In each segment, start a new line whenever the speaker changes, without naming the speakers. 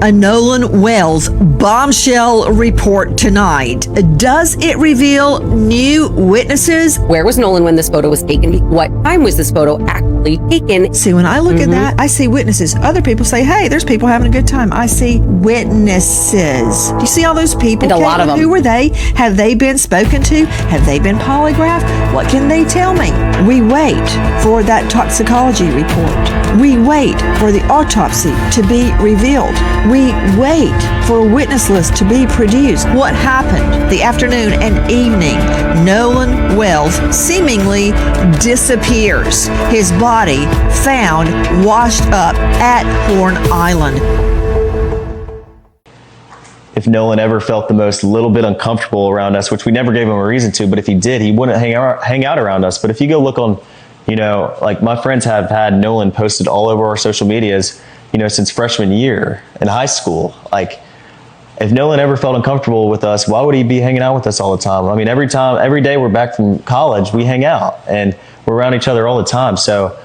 A Nolanwells bombshell report tonight. Does it reveal new witnesses?
Where was Nolan when this photo was taken? What time was this photo actually taken?
See, when I look at that, I see witnesses. Other people say, hey, there's people having a good time. I see witnesses. Do you see all those people?
And a lot of them.
Who were they? Have they been spoken to? Have they been polygraphed? What can they tell me? We wait for that toxicology report. We wait for the autopsy to be revealed. We wait for a witness list to be produced. What happened the afternoon and evening? Nolanwells seemingly disappears. His body found washed up at Horn Island.
If Nolan ever felt the most little bit uncomfortable around us, which we never gave him a reason to, but if he did, he wouldn't hang out around us. But if you go look on, like my friends have had Nolan posted all over our social medias, since freshman year in high school. Like, if Nolan ever felt uncomfortable with us, why would he be hanging out with us all the time? I mean, every day we're back from college, we hang out and we're around each other all the time. So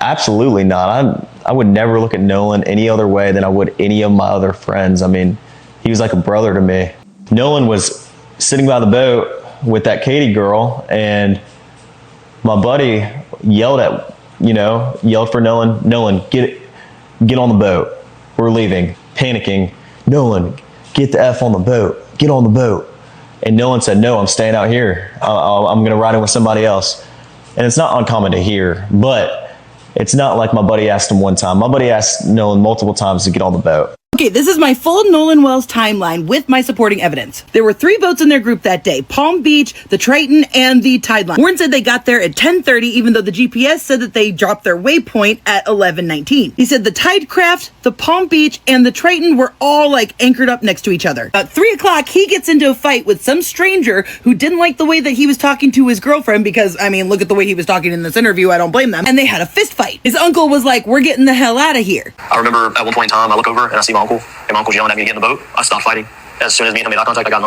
absolutely not. I would never look at Nolan any other way than I would any of my other friends. I mean, he was like a brother to me. Nolan was sitting by the boat with that Katie girl, and my buddy yelled for Nolan, get on the boat. We're leaving, panicking. Nolan, get the F on the boat. Get on the boat. And Nolan said, no, I'm staying out here. I'm going to ride in with somebody else. And it's not uncommon to hear, but it's not like my buddy asked him one time. My buddy asked Nolan multiple times to get on the boat.
Okay, this is my full Nolanwells timeline with my supporting evidence. There were 3 boats in their group that day: Palm Beach, the Triton, and the Tideline. Warren said they got there at 10:30, even though the GPS said that they dropped their waypoint at 11:19. He said the Tidecraft, the Palm Beach, and the Triton were all anchored up next to each other. At 3 o'clock, he gets into a fight with some stranger who didn't like the way that he was talking to his girlfriend because, look at the way he was talking in this interview. I don't blame them. And they had a fist fight. His uncle was like, we're getting the hell out of here.
I remember at one point in time, I look over and I see my uncle, and my uncle's yelling at me to get in the boat. I stopped fighting. As soon as me and him made eye contact, I got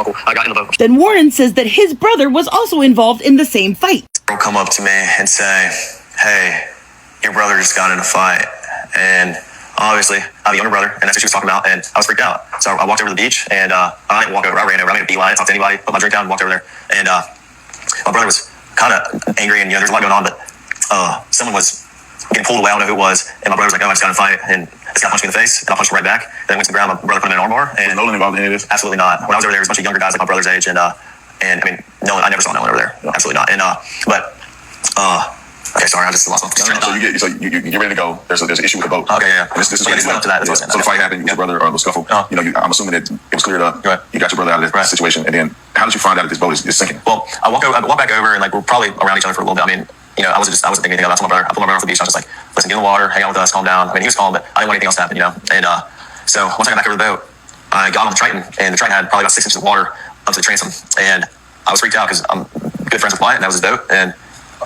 in the boat.
Then Warren says that his brother was also involved in the same fight.
He'll come up to me and say, hey, your brother just got in a fight. And obviously, I have a younger brother, and that's what she was talking about, and I was freaked out. So I walked over to the beach, and I didn't walk over. I ran over. I made a beeline, talked to anybody, put my drink down, and walked over there. And my brother was kind of angry, and there's a lot going on, but someone was getting pulled away. I don't know who it was. And my brother was like, oh, I just got in a fight. And this guy punched me in the face, and I punched him right back. Then I went to the ground. My brother put him in an armbar. And
was Nolan involved in any of this?
Absolutely not. When I was over there, there was a bunch of younger guys like my brother's age. And Nolan, I never saw Nolan over there. No. Absolutely not. And, okay, sorry, I just lost my train of thought.
So you get ready to go. There's an issue with the boat.
Okay, yeah.
And this is
let's up to that.
So the fight happened, your brother, the scuffle. I'm assuming that it was cleared up.
Right.
You got your brother out of this situation. And then how did you find out that this boat is sinking?
Well, I walked back over, and we're probably around each other for a little bit. I wasn't thinking anything about it. I told my brother off the beach. I was just like, listen, get in the water, hang out with us, calm down. He was calm, but I didn't want anything else to happen, And so once I got back over the boat, I got on the Triton, and the Triton had probably about 6 inches of water up to the transom. And I was freaked out because I'm good friends with Wyatt, and that was his boat. And,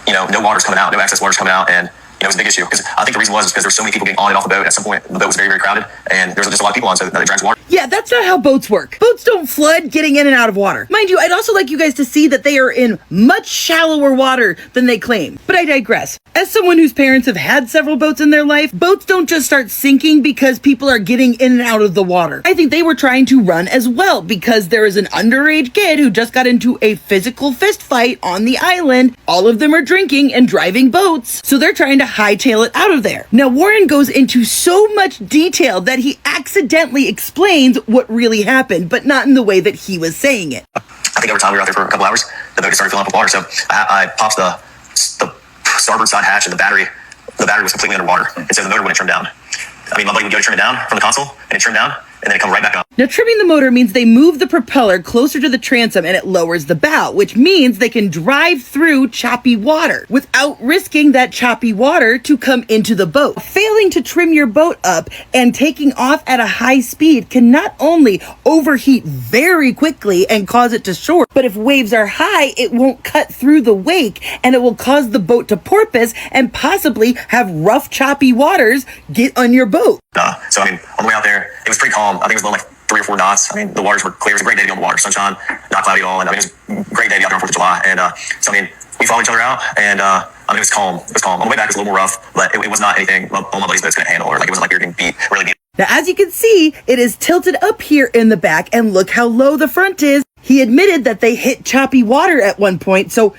no water's coming out, no access water's coming out. And it was a big issue because I think the reason was because there's so many people getting on and off the boat. At some point, the boat was very, very crowded, and there's just a lot of people on, so that it drags water.
Yeah, that's not how boats work. Boats don't flood getting in and out of water. Mind you, I'd also like you guys to see that they are in much shallower water than they claim. But I digress. As someone whose parents have had several boats in their life, boats don't just start sinking because people are getting in and out of the water. I think they were trying to run as well because there is an underage kid who just got into a physical fist fight on the island. All of them are drinking and driving boats, so they're trying to hightail it out of there. Now, Warren goes into so much detail that he accidentally explains what really happened, but not in the way that he was saying it.
I think over time we were out there for a couple hours. The boat just started filling up with water, so I popped the starboard side hatch, and the battery was completely underwater, and so the motor wouldn't turn down. My buddy would go to turn it down from the console, and it turned down, and then it come right back up.
Now, trimming the motor means they move the propeller closer to the transom and it lowers the bow, which means they can drive through choppy water without risking that choppy water to come into the boat. Failing to trim your boat up and taking off at a high speed can not only overheat very quickly and cause it to short, but if waves are high, it won't cut through the wake and it will cause the boat to porpoise and possibly have rough, choppy waters get on your boat.
So on the way out there, it was pretty calm. I think it was blowing 3 or 4 knots. The waters were clear. It was a great day to be on the water. Sunshine, not cloudy at all. And it was a great day to be out there on 4th of July. And we followed each other out, and it was calm. It was calm. On the way back, it was a little more rough, but it was not anything all my buddies' boats couldn't handle, or it wasn't like we were getting beat, really beat.
Now, as you can see, it is tilted up here in the back, and look how low the front is. He admitted that they hit choppy water at one point, so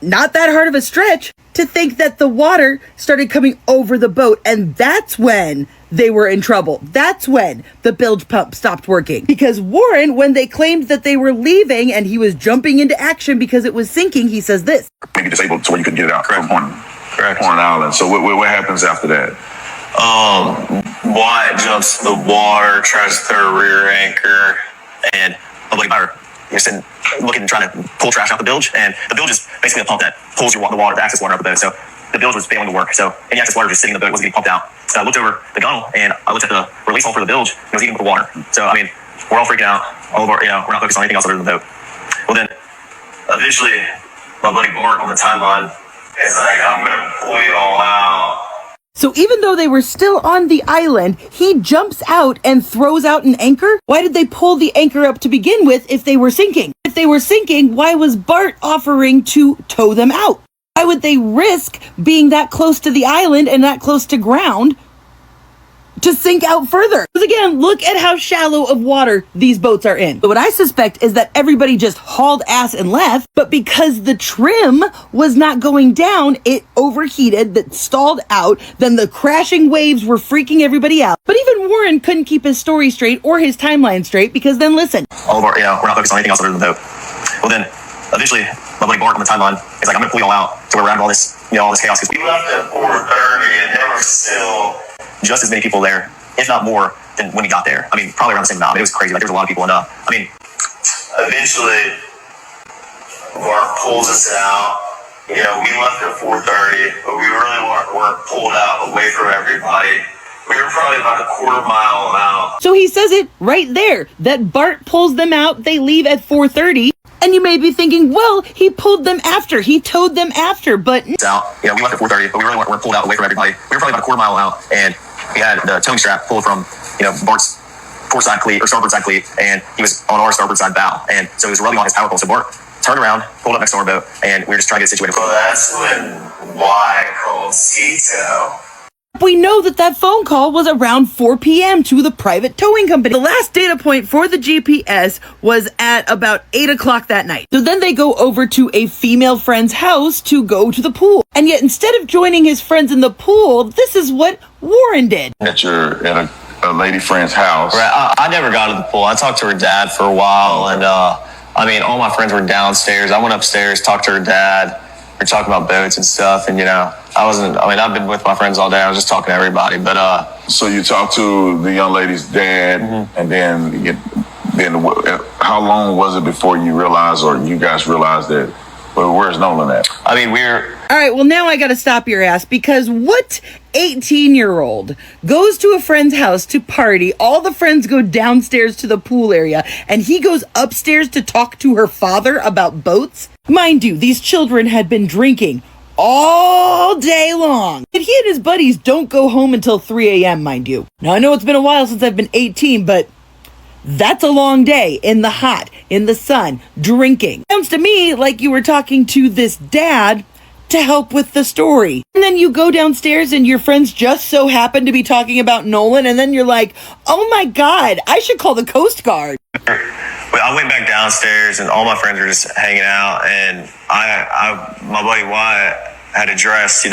not that hard of a stretch to think that the water started coming over the boat, and that's when they were in trouble. That's when the bilge pump stopped working. Because Warren, when they claimed that they were leaving and he was jumping into action because it was sinking, he says this.
Maybe disabled to where you couldn't get it out.
Correct.
Correct. Horn Island. So what happens after that?
Wyatt jumps to the water, tries to throw a rear anchor, and my buddy Byron, you're sitting looking, trying to pull trash out the bilge, and the bilge is basically a pump that pulls the water, the access water out the boat. So the bilge was failing to work. So any access water just sitting in the boat wasn't getting pumped out. So I looked over the gunnel and I looked at the release hole for the bilge. It was eating with the water. So I mean, we're all freaking out. All of our, we're not focused on anything else other than the boat. Well then, eventually, my buddy Bart on the timeline is like, I'm gonna pull you all out.
So even though they were still on the island, he jumps out and throws out an anchor? Why did they pull the anchor up to begin with if they were sinking? If they were sinking, why was Bart offering to tow them out? Why would they risk being that close to the island and that close to ground to sink out further? Because again, look at how shallow of water these boats are in. But what I suspect is that everybody just hauled ass and left, but because the trim was not going down, it overheated, that stalled out, then the crashing waves were freaking everybody out. But even Warren couldn't keep his story straight or his timeline straight, because then listen.
All of our, we're not focused on anything else other than the boat. Well then, eventually, my buddy Bart on the timeline is like, I'm gonna pull you all out to where we're out of all this, all this chaos. Because we left at 4:30 and there were still just as many people there, if not more, than when we got there. I mean, probably around the same amount. It was crazy. Like, there was a lot of people. And I mean, eventually, Bart pulls us out. We left at 4:30, but we really weren't pulled out away from everybody. We were probably about a quarter mile out.
So he says it right there, that Bart pulls them out. They leave at 4:30. And you may be thinking, well, he pulled them after. He towed them after, but...
Out. We left at 4:30, but we really weren't pulled out away from everybody. We were probably about a quarter mile out, and we had the towing strap pulled from, Bart's port side cleat, or starboard side cleat, and he was on our starboard side bow. And so he was rubbing on his power pole. So Bart turned around, pulled up next to our boat, and we were just trying to get situated.
So that's when Wyatt called Cito.
We know that phone call was around 4 p.m. to the private towing company. The last data point for the GPS was at about 8 o'clock that night. So then they go over to a female friend's house to go to the pool. And yet instead of joining his friends in the pool, this is what Warren did.
At a lady friend's house.
Right. I never got to the pool. I talked to her dad for a while, and all my friends were downstairs. I went upstairs, talked to her dad. We were talking about boats and stuff, and I've been with my friends all day. I was just talking to everybody, but
So you talked to the young lady's dad, and then how long was it before you realized, or you guys realized that? Well, where's Nolan at?
All right, well, now I got to stop your ass, because what 18-year-old goes to a friend's house to party? All the friends go downstairs to the pool area, and he goes upstairs to talk to her father about boats? Mind you, these children had been drinking all day long. And he and his buddies don't go home until 3 a.m., mind you. Now, I know it's been a while since I've been 18, but that's a long day in the hot, in the sun, drinking. Sounds to me like you were talking to this dad to help with the story. And then you go downstairs and your friends just so happen to be talking about Nolan, and then you're like, oh my God, I should call the Coast Guard.
I went back downstairs and all my friends were just hanging out, and my buddy Wyatt had addressed,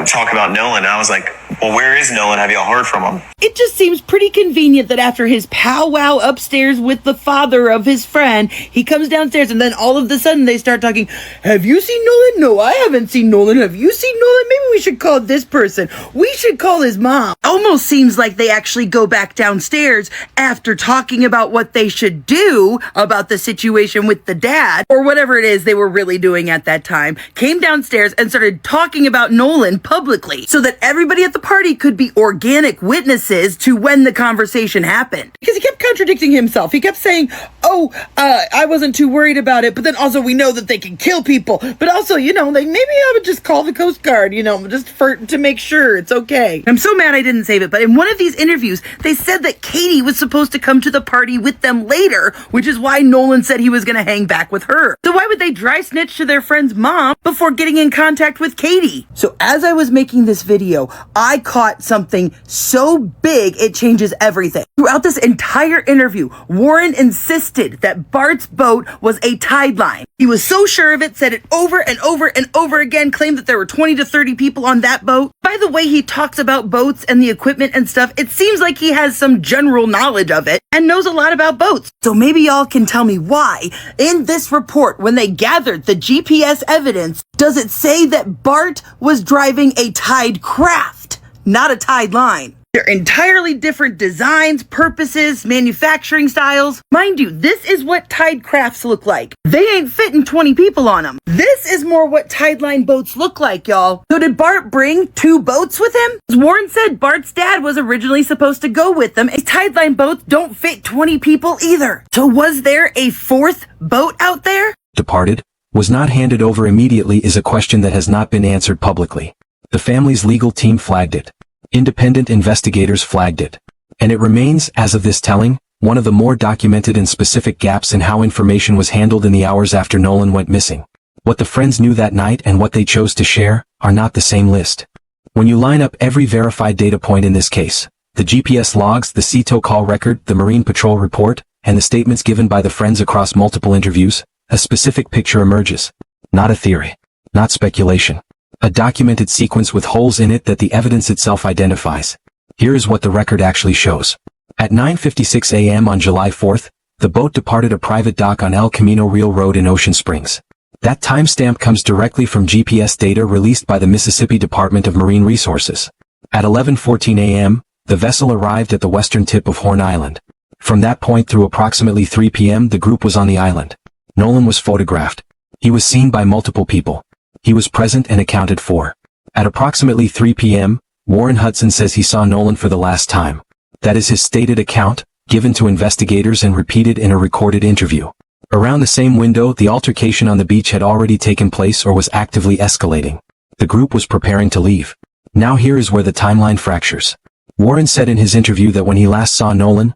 talk about Nolan. And I was like, well, where is Nolan? Have y'all heard from him?
It just seems pretty convenient that after his powwow upstairs with the father of his friend, he comes downstairs and then all of a sudden they start talking, have you seen Nolan? No, I haven't seen Nolan. Have you seen Nolan? Maybe we should call this person. We should call his mom. Almost seems like they actually go back downstairs after talking about what they should do about the situation with the dad, or whatever it is they were really doing at that time, came downstairs and started talking about Nolan publicly so that everybody at the party could be organic witnesses to when the conversation happened. Because he kept contradicting himself. He kept saying, I wasn't too worried about it, but then also we know that they can kill people. But also, maybe I would just call the Coast Guard, just to make sure it's okay. I'm so mad I didn't save it, but in one of these interviews, they said that Katie was supposed to come to the party with them later, which is why Nolan said he was going to hang back with her. So why would they dry snitch to their friend's mom before getting in contact with Katie? So as I was making this video, I caught something so big it changes everything. Throughout this entire interview, Warren insisted that Bart's boat was a tide line. He was so sure of it, said it over and over and over again, claimed that there were 20 to 30 people on that boat. By the way he talks about boats and the equipment and stuff, it seems like he has some general knowledge of it and knows a lot about boats. So maybe y'all can tell me why, in this report, when they gathered the GPS evidence, does it say that Bart was driving a tide craft, not a tide line? They're entirely different designs, purposes, manufacturing styles. Mind you, this is what tide crafts look like. They ain't fitting 20 people on them. This is more what tide line boats look like, y'all. So did Bart bring 2 boats with him? As Warren said, Bart's dad was originally supposed to go with them. Tide line boats don't fit 20 people either. So was there a 4th boat out there?
Departed, was not handed over immediately is a question that has not been answered publicly. The family's legal team flagged it. Independent investigators flagged it. And it remains, as of this telling, one of the more documented and specific gaps in how information was handled in the hours after Nolan went missing. What the friends knew that night and what they chose to share are not the same list. When you line up every verified data point in this case, the GPS logs, the CTO call record, the Marine Patrol report, and the statements given by the friends across multiple interviews, a specific picture emerges. Not a theory. Not speculation. A documented sequence with holes in it that the evidence itself identifies. Here is what the record actually shows. At 9:56 a.m. on July 4th, the boat departed a private dock on El Camino Real Road in Ocean Springs. That timestamp comes directly from GPS data released by the Mississippi Department of Marine Resources. At 11:14 a.m., the vessel arrived at the western tip of Horn Island. From that point through approximately 3 p.m. the group was on the island. Nolan was photographed. He was seen by multiple people. He was present and accounted for. At approximately 3 p.m., Warren Hudson says he saw Nolan for the last time. That is his stated account, given to investigators and repeated in a recorded interview. Around the same window, the altercation on the beach had already taken place or was actively escalating. The group was preparing to leave. Now here is where the timeline fractures. Warren said in his interview that when he last saw Nolan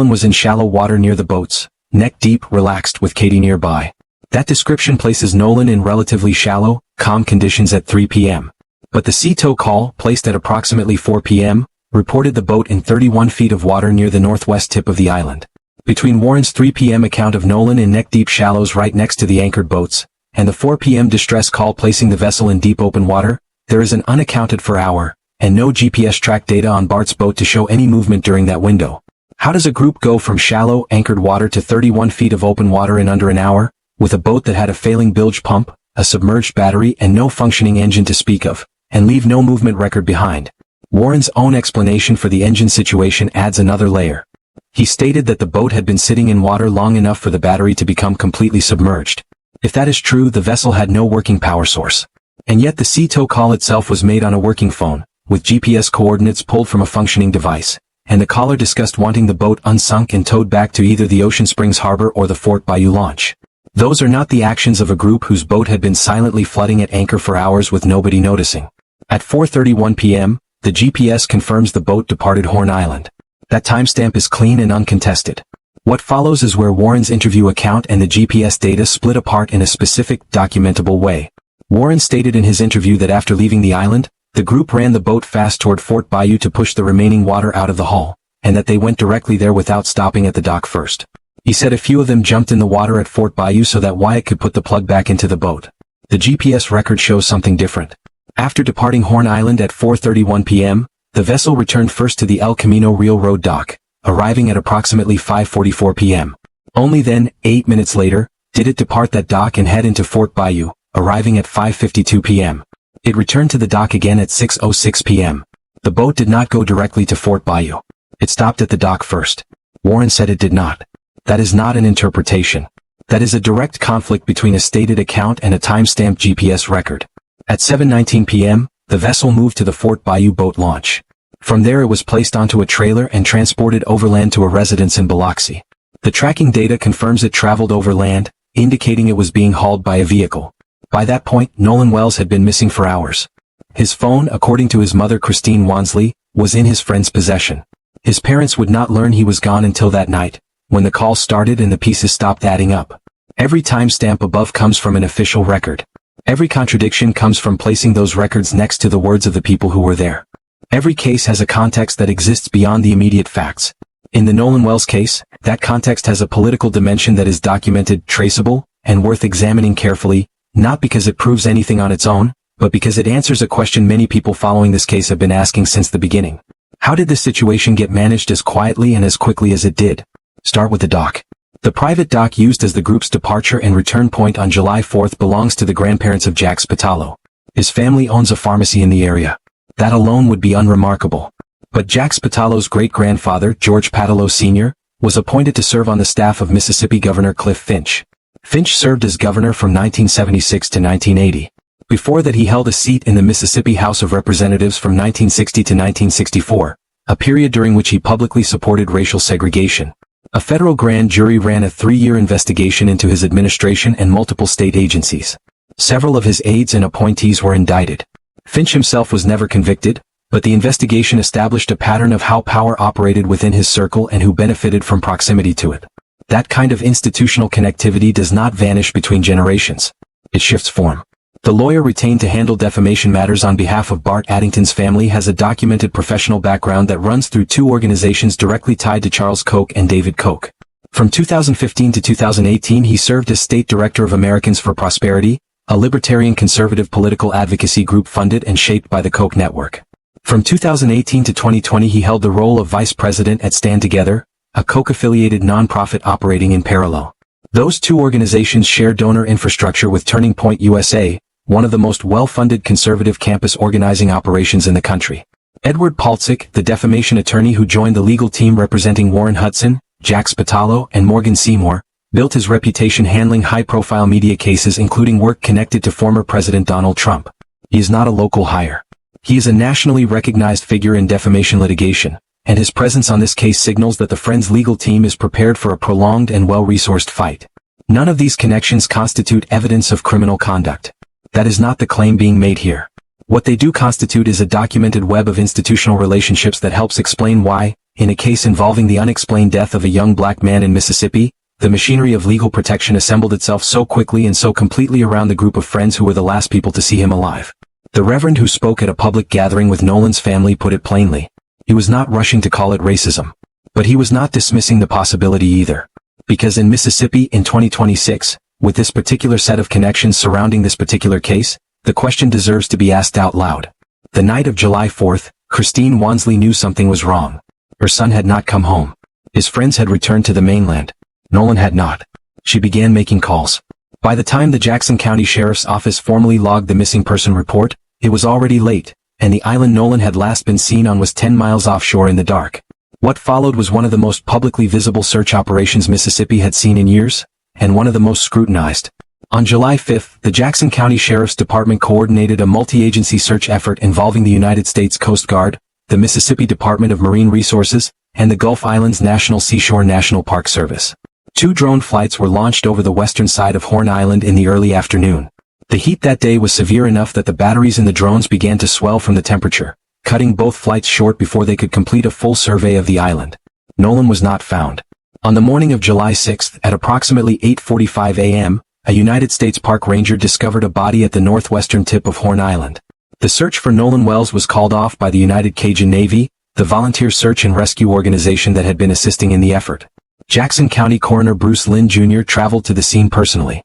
was in shallow water near the boats, neck deep, relaxed with Katie nearby. That description places Nolan in relatively shallow, calm conditions at 3 p.m. But the CTO call, placed at approximately 4 p.m., reported the boat in 31 feet of water near the northwest tip of the island. Between Warren's 3 p.m. account of Nolan in neck-deep shallows right next to the anchored boats, and the 4 p.m. distress call placing the vessel in deep open water, there is an unaccounted for hour, and no GPS track data on Bart's boat to show any movement during that window. How does a group go from shallow, anchored water to 31 feet of open water in under an hour, with a boat that had a failing bilge pump, a submerged battery and no functioning engine to speak of, and leave no movement record behind? Warren's own explanation for the engine situation adds another layer. He stated that the boat had been sitting in water long enough for the battery to become completely submerged. If that is true, the vessel had no working power source. And yet the CTO call itself was made on a working phone, with GPS coordinates pulled from a functioning device, and the caller discussed wanting the boat unsunk and towed back to either the Ocean Springs Harbor or the Fort Bayou launch. Those are not the actions of a group whose boat had been silently flooding at anchor for hours with nobody noticing. At 4:31 p.m., the GPS confirms the boat departed Horn Island. That timestamp is clean and uncontested. What follows is where Warren's interview account and the GPS data split apart in a specific, documentable way. Warren stated in his interview that after leaving the island, the group ran the boat fast toward Fort Bayou to push the remaining water out of the hull, and that they went directly there without stopping at the dock first. He said a few of them jumped in the water at Fort Bayou so that Wyatt could put the plug back into the boat. The GPS record shows something different. After departing Horn Island at 4:31 p.m., the vessel returned first to the El Camino Real Road dock, arriving at approximately 5:44 p.m. Only then, 8 minutes later, did it depart that dock and head into Fort Bayou, arriving at 5:52 p.m. It returned to the dock again at 6:06 p.m. The boat did not go directly to Fort Bayou. It stopped at the dock first. Warren said it did not. That is not an interpretation. That is a direct conflict between a stated account and a timestamped GPS record. At 7:19 p.m., the vessel moved to the Fort Bayou boat launch. From there it was placed onto a trailer and transported overland to a residence in Biloxi. The tracking data confirms it traveled overland, indicating it was being hauled by a vehicle. By that point, Nolanwells had been missing for hours. His phone, according to his mother Christine Wansley, was in his friend's possession. His parents would not learn he was gone until that night, when the call started and the pieces stopped adding up. Every timestamp above comes from an official record. Every contradiction comes from placing those records next to the words of the people who were there. Every case has a context that exists beyond the immediate facts. In the Nolanwells case, that context has a political dimension that is documented, traceable, and worth examining carefully, not because it proves anything on its own, but because it answers a question many people following this case have been asking since the beginning. How did this situation get managed as quietly and as quickly as it did? Start with the dock. The private dock used as the group's departure and return point on July 4th belongs to the grandparents of Jack Spatalo. His family owns a pharmacy in the area. That alone would be unremarkable. But Jack Spatalo's great-grandfather, George Patalo Sr., was appointed to serve on the staff of Mississippi Governor Cliff Finch. Finch served as governor from 1976 to 1980. Before that he held a seat in the Mississippi House of Representatives from 1960 to 1964, a period during which he publicly supported racial segregation. A federal grand jury ran a 3-year investigation into his administration and multiple state agencies. Several of his aides and appointees were indicted. Finch himself was never convicted, but the investigation established a pattern of how power operated within his circle and who benefited from proximity to it. That kind of institutional connectivity does not vanish between generations. It shifts form. The lawyer retained to handle defamation matters on behalf of Bart Addington's family has a documented professional background that runs through 2 organizations directly tied to Charles Koch and David Koch. From 2015 to 2018 he served as State Director of Americans for Prosperity, a libertarian conservative political advocacy group funded and shaped by the Koch network. From 2018 to 2020 he held the role of Vice President at Stand Together, a Koch-affiliated nonprofit operating in parallel. Those 2 organizations share donor infrastructure with Turning Point USA, one of the most well-funded conservative campus organizing operations in the country. Edward Paltzik, the defamation attorney who joined the legal team representing Warren Hudson, Jack Spatalo, and Morgan Seymour, built his reputation handling high-profile media cases including work connected to former President Donald Trump. He is not a local hire. He is a nationally recognized figure in defamation litigation, and his presence on this case signals that the Friends legal team is prepared for a prolonged and well-resourced fight. None of these connections constitute evidence of criminal conduct. That is not the claim being made here. What they do constitute is a documented web of institutional relationships that helps explain why, in a case involving the unexplained death of a young black man in Mississippi, the machinery of legal protection assembled itself so quickly and so completely around the group of friends who were the last people to see him alive. The reverend who spoke at a public gathering with Nolan's family put it plainly. He was not rushing to call it racism. But he was not dismissing the possibility either. Because in Mississippi in 2026, with this particular set of connections surrounding this particular case, the question deserves to be asked out loud. The night of July 4th, Christine Wansley knew something was wrong. Her son had not come home. His friends had returned to the mainland. Nolan had not. She began making calls. By the time the Jackson County Sheriff's Office formally logged the missing person report, it was already late, and the island Nolan had last been seen on was 10 miles offshore in the dark. What followed was one of the most publicly visible search operations Mississippi had seen in years, and one of the most scrutinized. On July 5th, the Jackson County Sheriff's Department coordinated a multi-agency search effort involving the United States Coast Guard, the Mississippi Department of Marine Resources, and the Gulf Islands National Seashore National Park Service. 2 drone flights were launched over the western side of Horn Island in the early afternoon. The heat that day was severe enough that the batteries in the drones began to swell from the temperature, cutting both flights short before they could complete a full survey of the island. Nolan was not found. On the morning of July 6th, at approximately 8:45 a.m., a United States Park Ranger discovered a body at the northwestern tip of Horn Island. The search for Nolanwells was called off by the United Cajun Navy, the volunteer search and rescue organization that had been assisting in the effort. Jackson County Coroner Bruce Lynn Jr. traveled to the scene personally.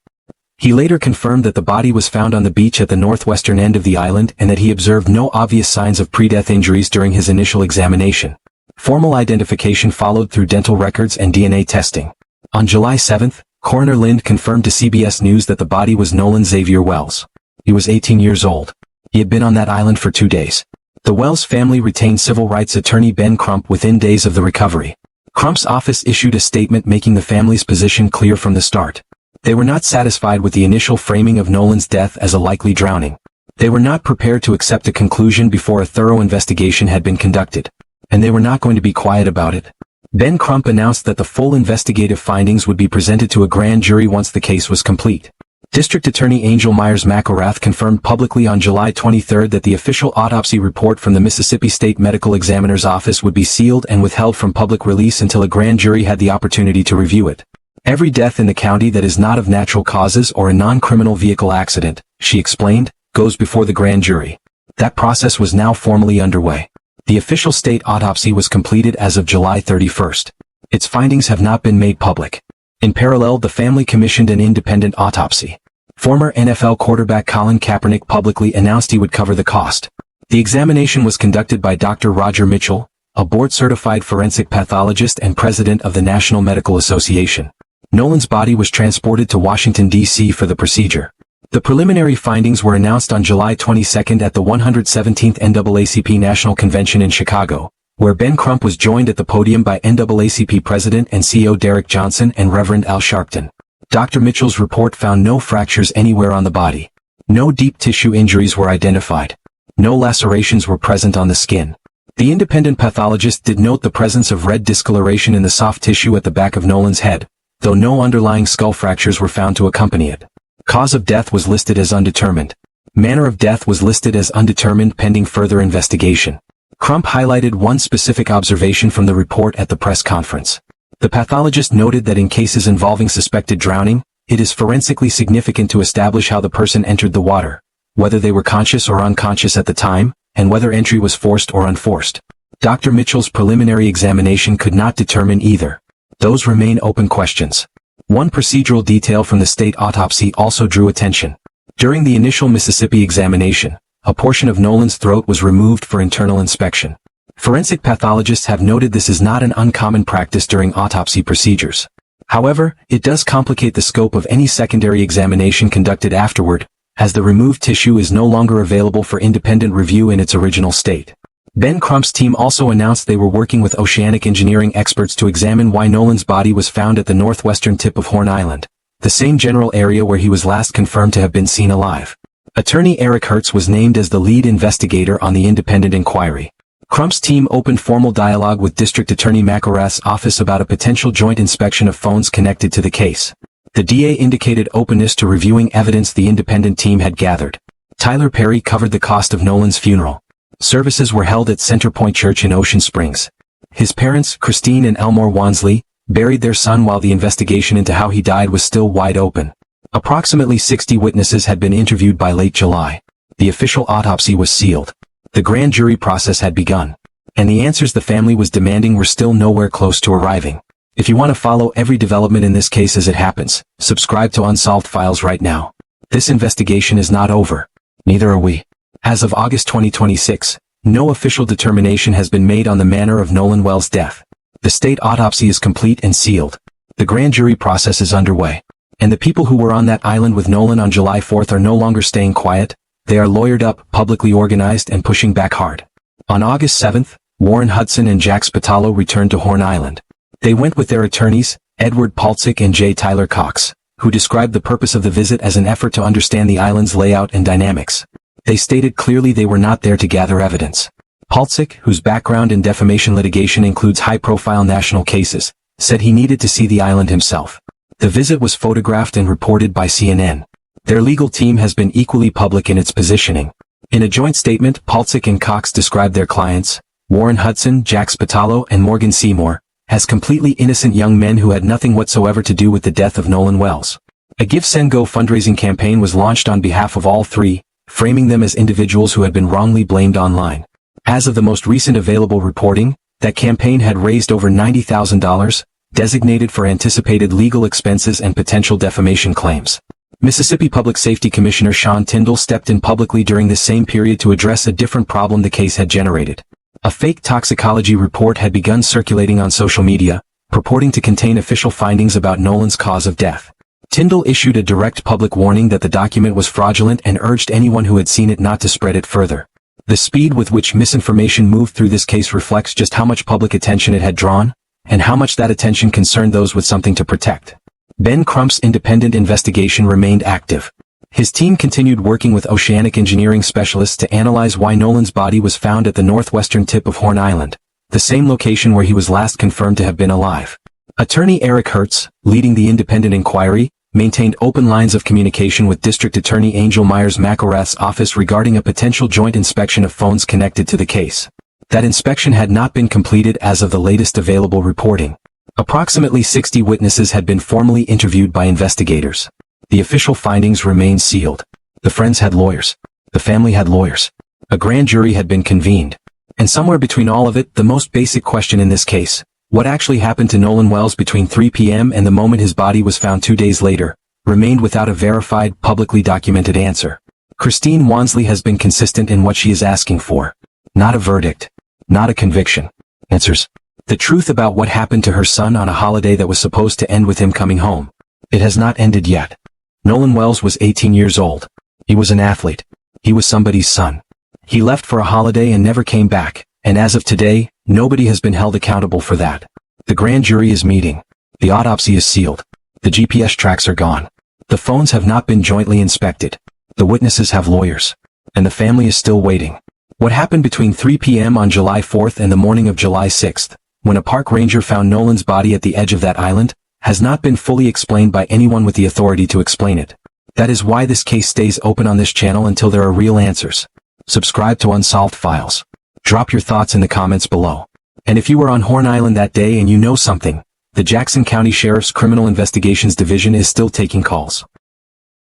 He later confirmed that the body was found on the beach at the northwestern end of the island and that he observed no obvious signs of pre-death injuries during his initial examination. Formal identification followed through dental records and DNA testing. On July 7th, Coroner Lind confirmed to CBS News that the body was Nolan Xavier Wells. He was 18 years old. He had been on that island for 2 days. The Wells family retained civil rights attorney Ben Crump within days of the recovery. Crump's office issued a statement making the family's position clear from the start. They were not satisfied with the initial framing of Nolan's death as a likely drowning. They were not prepared to accept a conclusion before a thorough investigation had been conducted. And they were not going to be quiet about it. Ben Crump announced that the full investigative findings would be presented to a grand jury once the case was complete. District Attorney Angel Myers McElrath confirmed publicly on July 23 that the official autopsy report from the Mississippi State Medical Examiner's Office would be sealed and withheld from public release until a grand jury had the opportunity to review it. Every death in the county that is not of natural causes or a non-criminal vehicle accident, she explained, goes before the grand jury. That process was now formally underway. The official state autopsy was completed as of July 31st. Its findings have not been made public. In parallel, the family commissioned an independent autopsy. Former NFL quarterback Colin Kaepernick publicly announced he would cover the cost. The examination was conducted by Dr. Roger Mitchell, a board-certified forensic pathologist and president of the National Medical Association. Nolan's body was transported to Washington, D.C. for the procedure. The preliminary findings were announced on July 22 at the 117th NAACP National Convention in Chicago, where Ben Crump was joined at the podium by NAACP President and CEO Derek Johnson and Reverend Al Sharpton. Dr. Mitchell's report found no fractures anywhere on the body. No deep tissue injuries were identified. No lacerations were present on the skin. The independent pathologist did note the presence of red discoloration in the soft tissue at the back of Nolan's head, though no underlying skull fractures were found to accompany it. Cause of death was listed as undetermined. Manner of death was listed as undetermined pending further investigation. Crump highlighted one specific observation from the report at the press conference. The pathologist noted that in cases involving suspected drowning, it is forensically significant to establish how the person entered the water, whether they were conscious or unconscious at the time, and whether entry was forced or unforced. Dr. Mitchell's preliminary examination could not determine either. Those remain open questions. One procedural detail from the state autopsy also drew attention. During the initial Mississippi examination, a portion of Nolan's throat was removed for internal inspection. Forensic pathologists have noted this is not an uncommon practice during autopsy procedures. However, it does complicate the scope of any secondary examination conducted afterward, as the removed tissue is no longer available for independent review in its original state. Ben Crump's team also announced they were working with oceanic engineering experts to examine why Nolan's body was found at the northwestern tip of Horn Island, the same general area where he was last confirmed to have been seen alive. Attorney Eric Hertz was named as the lead investigator on the independent inquiry. Crump's team opened formal dialogue with District Attorney McElrath's office about a potential joint inspection of phones connected to the case. The DA indicated openness to reviewing evidence the independent team had gathered. Tyler Perry covered the cost of Nolan's funeral. Services were held at Centerpoint Church in Ocean Springs. His parents, Christine and Elmore Wansley, buried their son while the investigation into how he died was still wide open. Approximately 60 witnesses had been interviewed by late July. The official autopsy was sealed. The grand jury process had begun. And the answers the family was demanding were still nowhere close to arriving. If you want to follow every development in this case as it happens, subscribe to Unsolved Files right now. This investigation is not over. Neither are we. As of August 2026, no official determination has been made on the manner of Nolanwells' death. The state autopsy is complete and sealed. The grand jury process is underway. And the people who were on that island with Nolan on July 4th are no longer staying quiet. They are lawyered up, publicly organized, and pushing back hard. On August 7th, Warren Hudson and Jack Spatalo returned to Horn Island. They went with their attorneys, Edward Paltzik and J. Tyler Cox, who described the purpose of the visit as an effort to understand the island's layout and dynamics. They stated clearly they were not there to gather evidence. Paltzik, whose background in defamation litigation includes high-profile national cases, said he needed to see the island himself. The visit was photographed and reported by CNN. Their legal team has been equally public in its positioning. In a joint statement, Paltzik and Cox described their clients, Warren Hudson, Jack Spatalo, and Morgan Seymour, as completely innocent young men who had nothing whatsoever to do with the death of Nolanwells. A Give Send Go fundraising campaign was launched on behalf of all three, framing them as individuals who had been wrongly blamed online. As of the most recent available reporting, that campaign had raised over $90,000, designated for anticipated legal expenses and potential defamation claims. Mississippi Public Safety Commissioner Sean Tindall stepped in publicly during this same period to address a different problem the case had generated. A fake toxicology report had begun circulating on social media, purporting to contain official findings about Nolan's cause of death. Tindall issued a direct public warning that the document was fraudulent and urged anyone who had seen it not to spread it further. The speed with which misinformation moved through this case reflects just how much public attention it had drawn, and how much that attention concerned those with something to protect. Ben Crump's independent investigation remained active. His team continued working with oceanic engineering specialists to analyze why Nolan's body was found at the northwestern tip of Horn Island, the same location where he was last confirmed to have been alive. Attorney Eric Hertz, leading the independent inquiry, maintained open lines of communication with District Attorney Angel Myers McElrath's office regarding a potential joint inspection of phones connected to the case. That inspection had not been completed as of the latest available reporting. Approximately 60 witnesses had been formally interviewed by investigators. The official findings remained sealed. The friends had lawyers. The family had lawyers. A grand jury had been convened. And somewhere between all of it, the most basic question in this case, what actually happened to Nolanwells between 3 p.m. and the moment his body was found 2 days later, remained without a verified, publicly documented answer. Christine Wansley has been consistent in what she is asking for. Not a verdict. Not a conviction. Answers. The truth about what happened to her son on a holiday that was supposed to end with him coming home. It has not ended yet. Nolanwells was 18 years old. He was an athlete. He was somebody's son. He left for a holiday and never came back, and as of today, nobody has been held accountable for that. The grand jury is meeting. The autopsy is sealed. The GPS tracks are gone. The phones have not been jointly inspected. The witnesses have lawyers. And the family is still waiting. What happened between 3 p.m. on July 4th and the morning of July 6th, when a park ranger found Nolan's body at the edge of that island, has not been fully explained by anyone with the authority to explain it. That is why this case stays open on this channel until there are real answers. Subscribe to Unsolved Files. Drop your thoughts in the comments below. And if you were on Horn Island that day and you know something, the Jackson County Sheriff's Criminal Investigations Division is still taking calls.